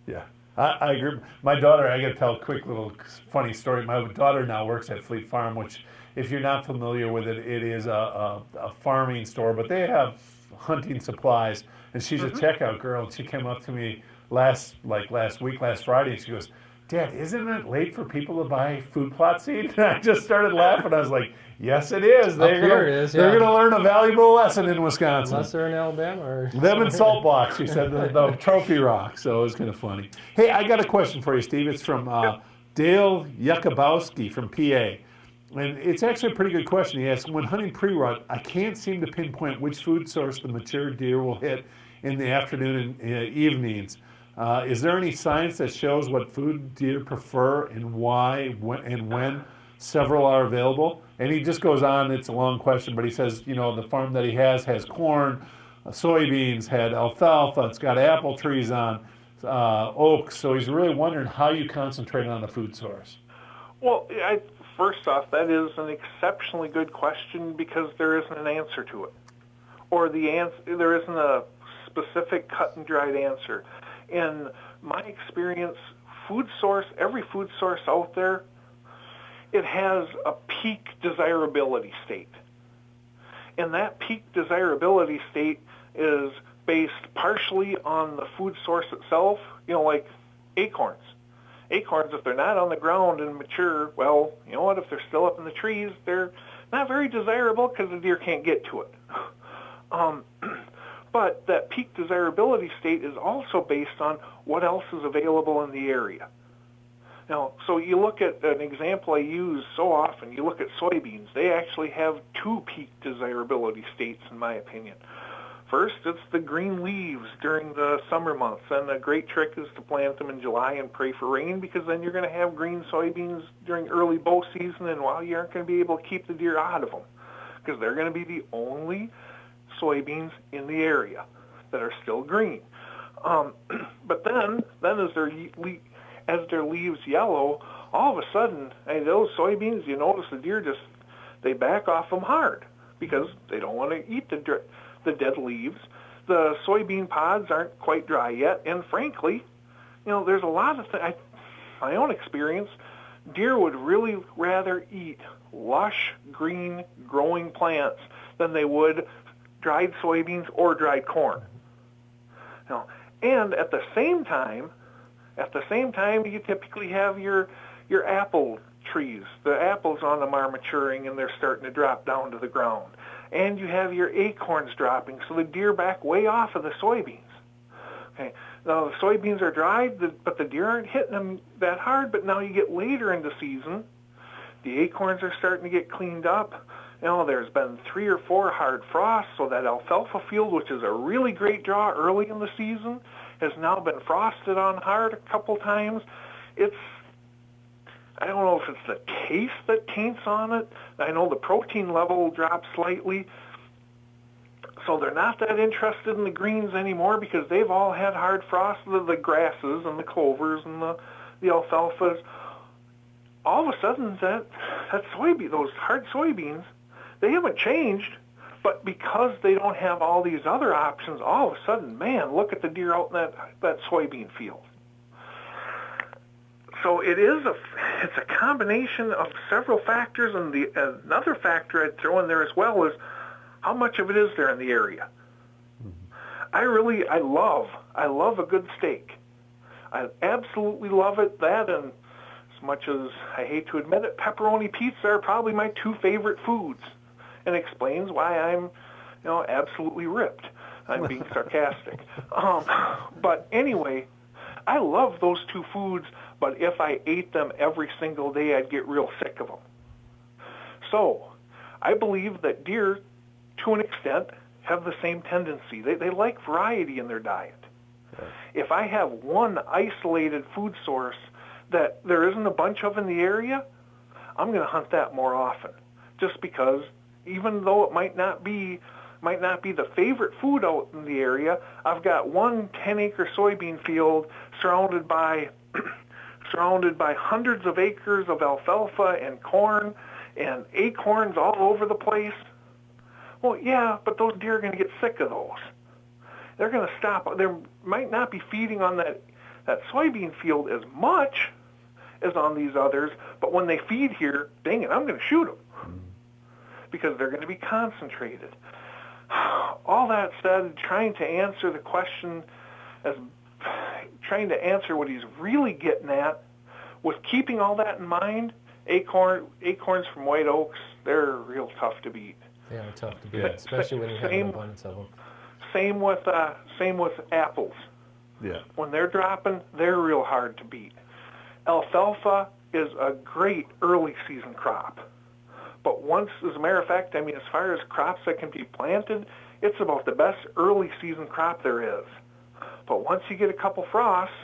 Yeah, I agree. My daughter, I got to tell a quick little funny story. My daughter now works at Fleet Farm, which, if you're not familiar with it, it is a farming store, but they have hunting supplies. And she's a checkout girl, and she came up to me last Friday, and she goes, "Dad, isn't it late for people to buy food plot seed?" And I just started laughing. I was like, "Yes, it is. They're going to learn a valuable lesson in Wisconsin." Unless they're in Alabama or them in salt blocks, she said, the trophy rock. So it was kind of funny. Hey, I got a question for you, Steve. It's from Dale Yakubowski from PA. And it's actually a pretty good question. He asks, when hunting pre-rut, I can't seem to pinpoint which food source the mature deer will hit in the afternoon and evenings. Is there any science that shows what food deer prefer and why and when several are available? And he just goes on, it's a long question, but he says, the farm that he has corn, soybeans, had alfalfa, it's got apple trees on, oaks. So he's really wondering how you concentrate on the food source. Well, first off, that is an exceptionally good question because there isn't an answer to it. Or there isn't a specific cut and dried answer. In my experience, every food source out there, it has a peak desirability state. And that peak desirability state is based partially on the food source itself, like acorns. Acorns, if they're not on the ground and mature, well, you know what, if they're still up in the trees, they're not very desirable because the deer can't get to it. But that peak desirability state is also based on what else is available in the area. Now, so you look at an example I use so often, you look at soybeans. They actually have two peak desirability states, in my opinion. First, it's the green leaves during the summer months, and a great trick is to plant them in July and pray for rain, because then you're going to have green soybeans during early bow season, and you aren't going to be able to keep the deer out of them, because they're going to be the only soybeans in the area that are still green. But then as their leaves yellow, all of a sudden, those soybeans, you notice the deer they back off them hard because they don't want to eat the dead leaves. The soybean pods aren't quite dry yet, and frankly, there's a lot of things. My own experience, deer would really rather eat lush, green, growing plants than they would dried soybeans or dried corn. And at the same time, you typically have your apple trees. The apples on them are maturing and they're starting to drop down to the ground. And you have your acorns dropping, so the deer back way off of the soybeans. Okay. Now the soybeans are dried, but the deer aren't hitting them that hard. But now you get later in the season, the acorns are starting to get cleaned up. There's been 3 or 4 hard frosts, so that alfalfa field, which is a really great draw early in the season, has now been frosted on hard a couple times. I don't know if it's the taste that taints on it. I know the protein level drops slightly, so they're not that interested in the greens anymore because they've all had hard frost, the grasses and the clovers and the alfalfas. All of a sudden, those hard soybeans, they haven't changed, but because they don't have all these other options, all of a sudden, man, look at the deer out in that soybean field. So it's a combination of several factors, and another factor I'd throw in there as well is how much of it is there in the area. I love a good steak. I absolutely love it. That, and as much as I hate to admit it, pepperoni pizza are probably my 2 favorite foods. And explains why I'm, absolutely ripped. I'm being sarcastic. But anyway, I love those 2 foods, but if I ate them every single day, I'd get real sick of them. So I believe that deer, to an extent, have the same tendency. They like variety in their diet. Okay. If I have one isolated food source that there isn't a bunch of in the area, I'm going to hunt that more often, just because even though it might not be might not be the favorite food out in the area. I've got one 10-acre soybean field surrounded by hundreds of acres of alfalfa and corn and acorns all over the place. Well, yeah, but those deer are going to get sick of those. They're going to stop. They might not be feeding on that soybean field as much as on these others, but when they feed here, dang it, I'm going to shoot them because they're going to be concentrated. All that said, trying to answer the question trying to answer what he's really getting at, with keeping all that in mind, acorns from white oaks, they're real tough to beat. They are tough to beat, especially when you have an abundance of them. Same with apples. Yeah. When they're dropping, they're real hard to beat. Alfalfa is a great early season crop. But once, as a matter of fact, I mean, as far as crops that can be planted, it's about the best early season crop there is. But once you get a couple frosts,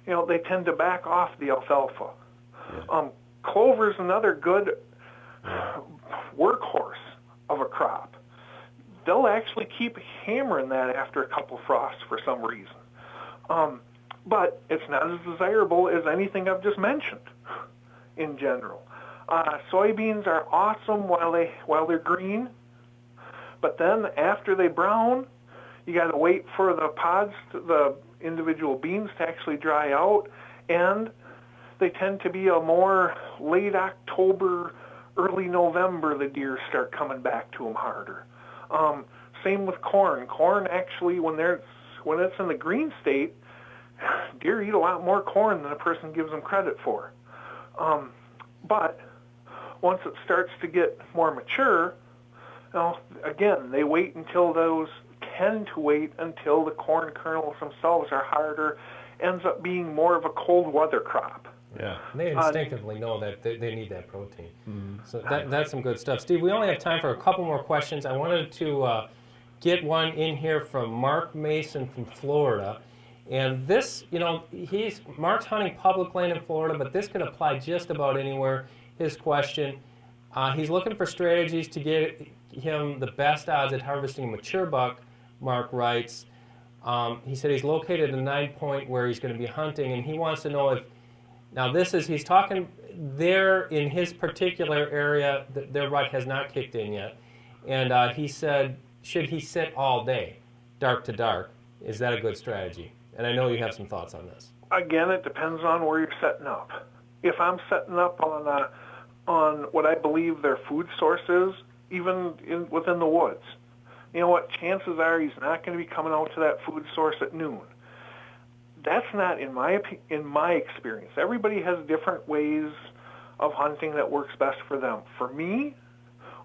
you know, they tend to back off the alfalfa. Yeah. Clover's another good workhorse of a crop. They'll actually keep hammering that after a couple frosts for some reason. But it's not as desirable as anything I've just mentioned in general. Soybeans are awesome while they're green, but then after they brown, you got to wait for the pods, the individual beans to actually dry out, and they tend to be a more late October, early November the deer start coming back to them harder. Same with corn. Corn actually, when it's in the green state, deer eat a lot more corn than a person gives them credit for. But once it starts to get more mature, again, they tend to wait until the corn kernels themselves are harder, ends up being more of a cold weather crop. Yeah, and they instinctively know that they need that protein. So that's some good stuff. Steve, we only have time for a couple more questions. I wanted to get one in here from Mark Mason from Florida. And this, Mark's hunting public land in Florida, but this can apply just about anywhere. His question, he's looking for strategies to get him the best odds at harvesting a mature buck, Mark writes. He said he's located at a 9-point where he's going to be hunting, and he wants to know if, he's talking there in his particular area, their rut has not kicked in yet. And he said, should he sit all day, dark to dark? Is that a good strategy? And I know you have some thoughts on this. Again, it depends on where you're setting up. If I'm setting up on what I believe their food source is, even within the woods, you know what, chances are he's not going to be coming out to that food source at noon. That's not in my experience. Everybody has different ways of hunting that works best for them. For me,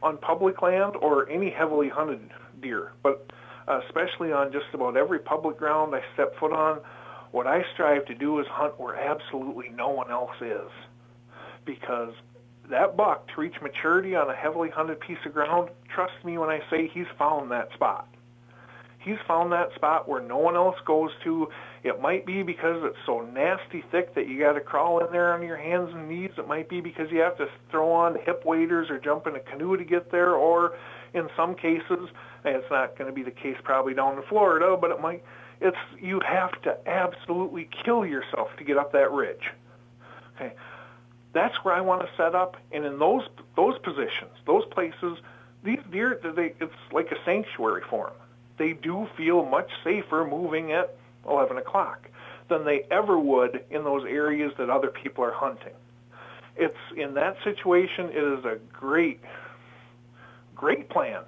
on public land or any heavily hunted deer, but especially on just about every public ground I step foot on, what I strive to do is hunt where absolutely no one else is. Because that buck, to reach maturity on a heavily hunted piece of ground, trust me when I say he's found that spot. He's found that spot where no one else goes to. It might be because it's so nasty thick that you got to crawl in there on your hands and knees. It might be because you have to throw on hip waders or jump in a canoe to get there, or in some cases, and it's not going to be the case probably down in Florida, but you have to absolutely kill yourself to get up that ridge. Okay, that's where I want to set up, and in those positions, those places, these deer, it's like a sanctuary for them. They do feel much safer moving at 11 o'clock than they ever would in those areas that other people are hunting. It's in that situation, it is a great plan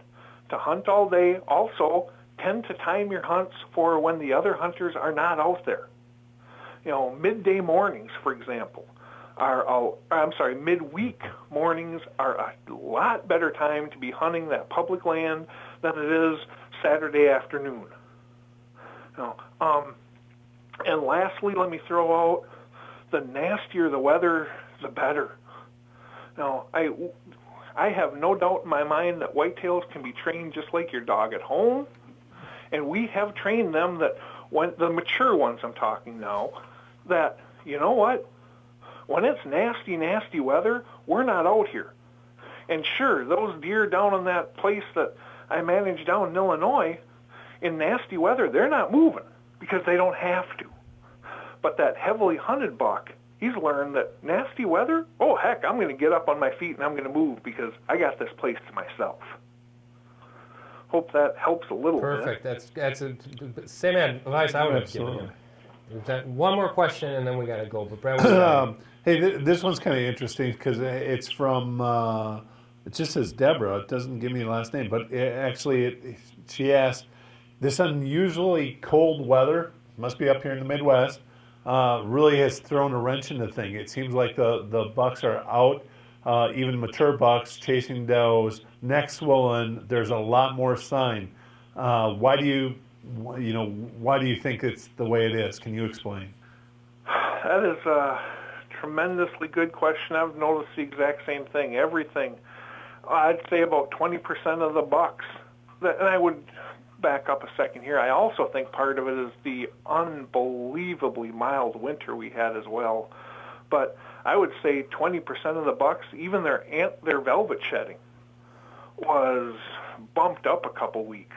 to hunt all day. Also, tend to time your hunts for when the other hunters are not out there. Midday mornings, for example, midweek mornings are a lot better time to be hunting that public land than it is Saturday afternoon. And lastly, let me throw out, the nastier the weather, the better. Now, I have no doubt in my mind that whitetails can be trained just like your dog at home, and we have trained them that when the mature ones I'm talking now, that, you know what, when it's nasty, nasty weather, we're not out here. And sure, those deer down in that place that I manage down in Illinois, in nasty weather, they're not moving because they don't have to. But that heavily hunted buck, he's learned that nasty weather, oh heck, I'm going to get up on my feet and I'm going to move because I got this place to myself. Hope that helps a little Perfect. bit. That's a same advice I would have given you. We've got one more question and then we got to go. But Brad, hey, this one's kind of interesting because it's from, it just says Deborah. It doesn't give me the last name, but she asked, this unusually cold weather, must be up here in the Midwest, really has thrown a wrench in the thing. It seems like the bucks are out, even mature bucks chasing does, neck swollen. There's a lot more sign. Why do you think it's the way it is? Can you explain? That is a tremendously good question. I've noticed the exact same thing. Everything, I'd say about 20% of the bucks, and I would back up a second here. I also think part of it is the unbelievably mild winter we had as well. But I would say 20% of the bucks, even their velvet shedding was bumped up a couple weeks.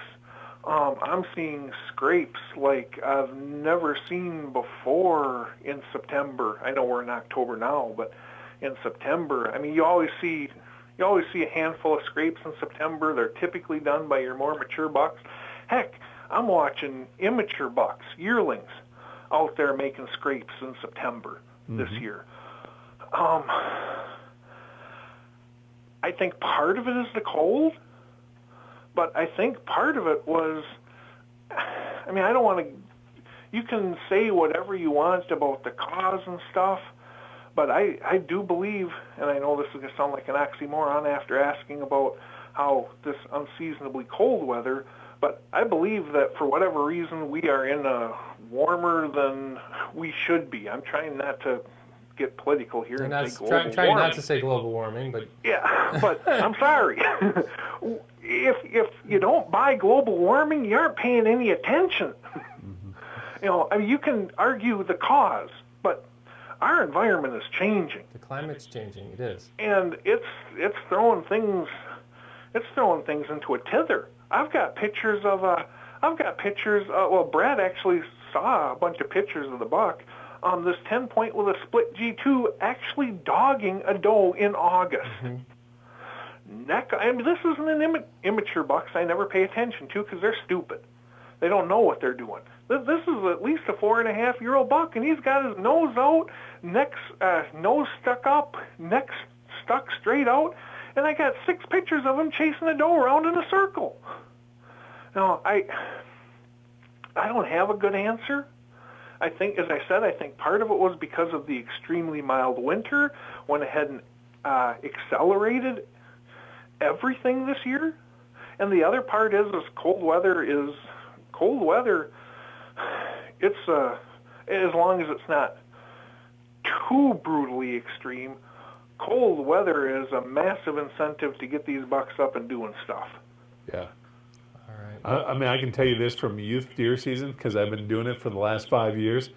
I'm seeing scrapes like I've never seen before in September. I know we're in October now, but in September, I mean, you always see a handful of scrapes in September. They're typically done by your more mature bucks. Heck, I'm watching immature bucks, yearlings, out there making scrapes in September this year. I think part of it is the cold, but I think part of it was, I mean, I don't want to, you can say whatever you want about the cause and stuff, but I do believe, and I know this is going to sound like an oxymoron after asking about how this unseasonably cold weather, but I believe that for whatever reason we are in a warmer than we should be. I'm trying not to get political here and say global warming. Trying not to say global warming, but yeah, but I'm sorry. If you don't buy global warming, you aren't paying any attention. You know, I mean, you can argue the cause, but our environment is changing. The climate's changing. It is, and it's throwing things into a tither. I've got pictures of well, Brad actually saw a bunch of pictures of the buck. This 10-point with a split G2 actually dogging a doe in August. I mean, this isn't an immature bucks I never pay attention to because they're stupid. They don't know what they're doing. This is at least a 4.5-year-old buck, and he's got his nose out, nose stuck up, neck stuck straight out, and I got 6 pictures of him chasing a doe around in a circle. Now, I don't have a good answer. I think, as I said, part of it was because of the extremely mild winter, went ahead and accelerated everything this year. And the other part is cold weather. It's as long as it's not too brutally extreme, cold weather is a massive incentive to get these bucks up and doing stuff. Yeah. all right. I mean, I can tell you this from youth deer season because I've been doing it for the last 5 years.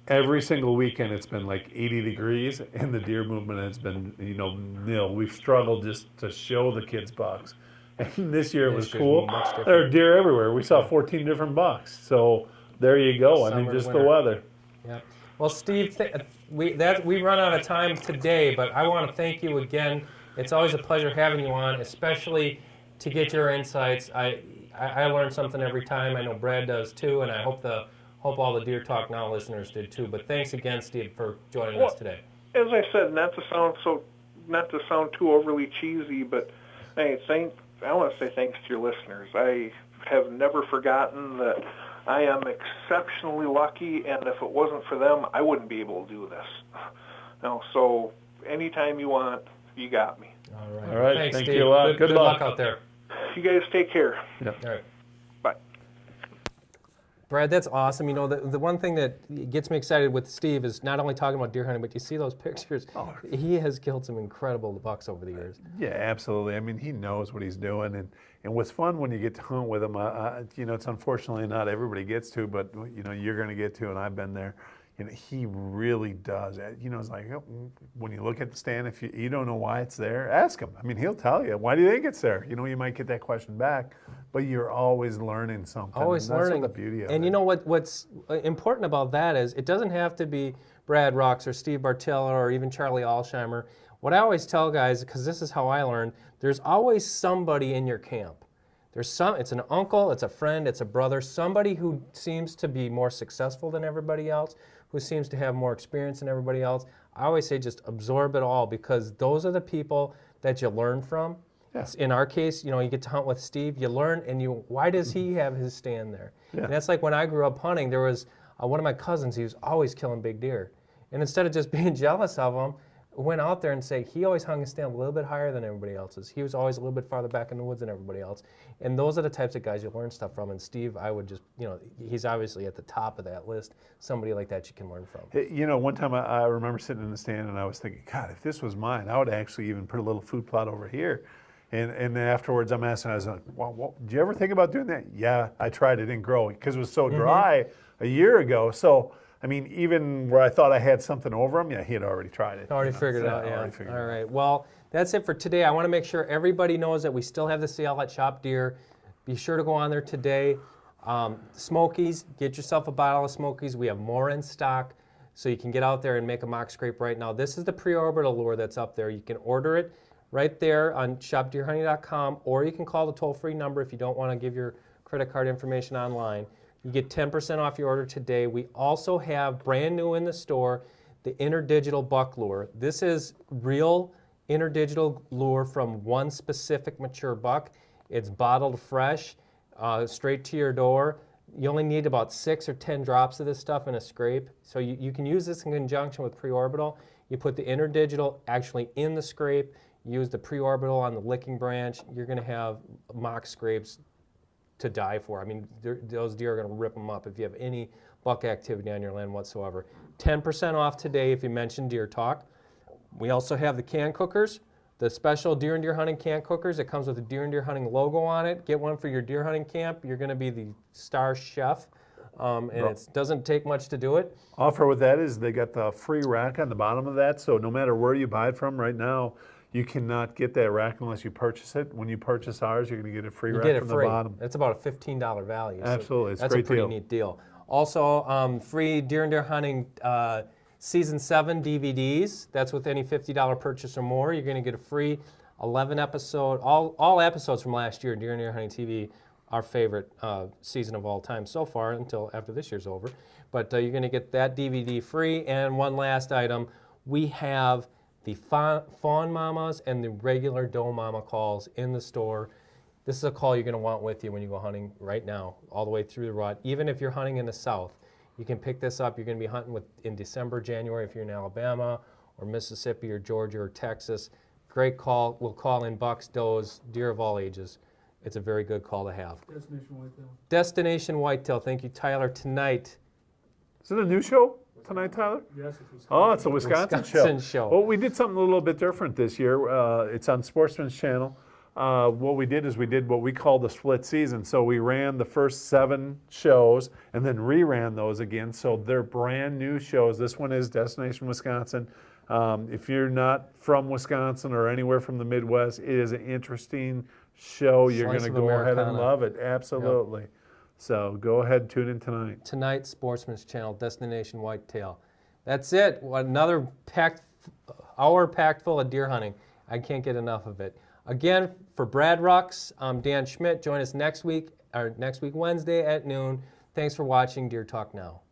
Every single weekend it's been like 80 degrees and the deer movement has been, nil. We've struggled just to show the kids bucks. And this year it was cool. There are deer everywhere. We saw 14 different bucks. So there you go. I mean, just the weather. Yeah. Well, Steve, we run out of time today, but I want to thank you again. It's always a pleasure having you on, especially to get your insights. I learn something every time. I know Brad does too, and I hope all the Deer Talk Now listeners did too. But thanks again, Steve, for joining us today. As I said, not to sound too overly cheesy, but I want to say thanks to your listeners. I have never forgotten that I am exceptionally lucky, and if it wasn't for them, I wouldn't be able to do this. So anytime you want, you got me. All right. Thanks, Thank Steve. you a lot. Good luck out there. You guys take care. Yep. All right. Bye. Brad, that's awesome. The one thing that gets me excited with Steve is not only talking about deer hunting, but you see those pictures. Oh. He has killed some incredible bucks over the years. Yeah, absolutely. I mean, he knows what he's doing, and what's fun when you get to hunt with him. It's unfortunately not everybody gets to, but you're going to get to, and I've been there. He really does. It's like when you look at the stand, if you don't know why it's there, ask him. I mean, he'll tell you. Why do you think it's there? You might get that question back, but you're always learning something. Always and that's learning. what the beauty of and it. you know what's important about that is it doesn't have to be Brad Rucks or Steve Bartella or even Charlie Alsheimer. What I always tell guys, because this is how I learned, there's always somebody in your camp. It's an uncle, it's a friend, it's a brother, somebody who seems to be more successful than everybody else, who seems to have more experience than everybody else. I always say just absorb it all, because those are the people that you learn from. Yeah. In our case, you get to hunt with Steve, you learn, and why does he have his stand there? Yeah. And that's like when I grew up hunting, there was one of my cousins, he was always killing big deer. And instead of just being jealous of him, went out there and say he always hung his stand a little bit higher than everybody else's. He was always a little bit farther back in the woods than everybody else. And those are the types of guys you learn stuff from. And Steve, I would just, he's obviously at the top of that list. Somebody like that you can learn from. Hey, one time I remember sitting in the stand and I was thinking, God, if this was mine, I would actually even put a little food plot over here. And then afterwards I'm asking, I was like, well, did you ever think about doing that? Yeah, I tried. It didn't grow because it was so dry a year ago. So, I mean, even where I thought I had something over him, yeah, he had already tried it. Already figured it out, yeah. All right. Well, that's it for today. I want to make sure everybody knows that we still have the sale at Shop Deer. Be sure to go on there today. Smokies, get yourself a bottle of Smokies. We have more in stock, so you can get out there and make a mock scrape right now. This is the pre-orbital lure that's up there. You can order it right there on shopdeerhunting.com, or you can call the toll-free number if you don't want to give your credit card information online. You get 10% off your order today. We also have brand new in the store, the interdigital buck lure. This is real interdigital lure from one specific mature buck. It's bottled fresh, straight to your door. You only need about 6 or 10 drops of this stuff in a scrape. So you can use this in conjunction with pre-orbital. You put the interdigital actually in the scrape, use the pre-orbital on the licking branch. You're going to have mock scrapes to die for. I mean, those deer are going to rip them up if you have any buck activity on your land whatsoever. 10% off today if you mention Deer Talk. We also have the can cookers, the special Deer and Deer Hunting can cookers. It comes with a Deer and Deer Hunting logo on it. Get one for your deer hunting camp. You're going to be the star chef, and it doesn't take much to do it. Offer with that is they got the free rack on the bottom of that, so no matter where you buy it from right now, you cannot get that rack unless you purchase it. When you purchase ours, you're going to get a free rack from the bottom. That's about a $15 value. Absolutely, so that's a pretty neat deal. Also, free Deer and Deer Hunting Season 7 DVDs. That's with any $50 purchase or more. You're going to get a free 11 episode, all episodes from last year, Deer and Deer Hunting TV, our favorite season of all time so far until after this year's over. But you're going to get that DVD free. And one last item, we have the fawn mamas and the regular doe mama calls in the store. This is a call you're going to want with you when you go hunting right now, all the way through the rut. Even if you're hunting in the south, you can pick this up. You're going to be hunting in December, January if you're in Alabama or Mississippi or Georgia or Texas. Great call. We'll call in bucks, does, deer of all ages. It's a very good call to have. Destination Whitetail. Destination Whitetail. Thank you, Tyler. Tonight. Is it a new show tonight, Tyler? Yes, it's Wisconsin. Oh, it's a Wisconsin show. Well, we did something a little bit different this year. It's on Sportsman's Channel. What we did is we did what we call the split season. So we ran the first 7 shows and then reran those again. So they're brand new shows. This one is Destination Wisconsin. If you're not from Wisconsin or anywhere from the Midwest, it is an interesting show. You're going to go ahead and love it. Absolutely. Yep. So go ahead and tune in tonight. Tonight, Sportsman's Channel, Destination Whitetail. That's it. Another hour packed full of deer hunting. I can't get enough of it. Again, for Brad Rucks, I'm Dan Schmidt. Join us next week Wednesday at noon. Thanks for watching Deer Talk Now.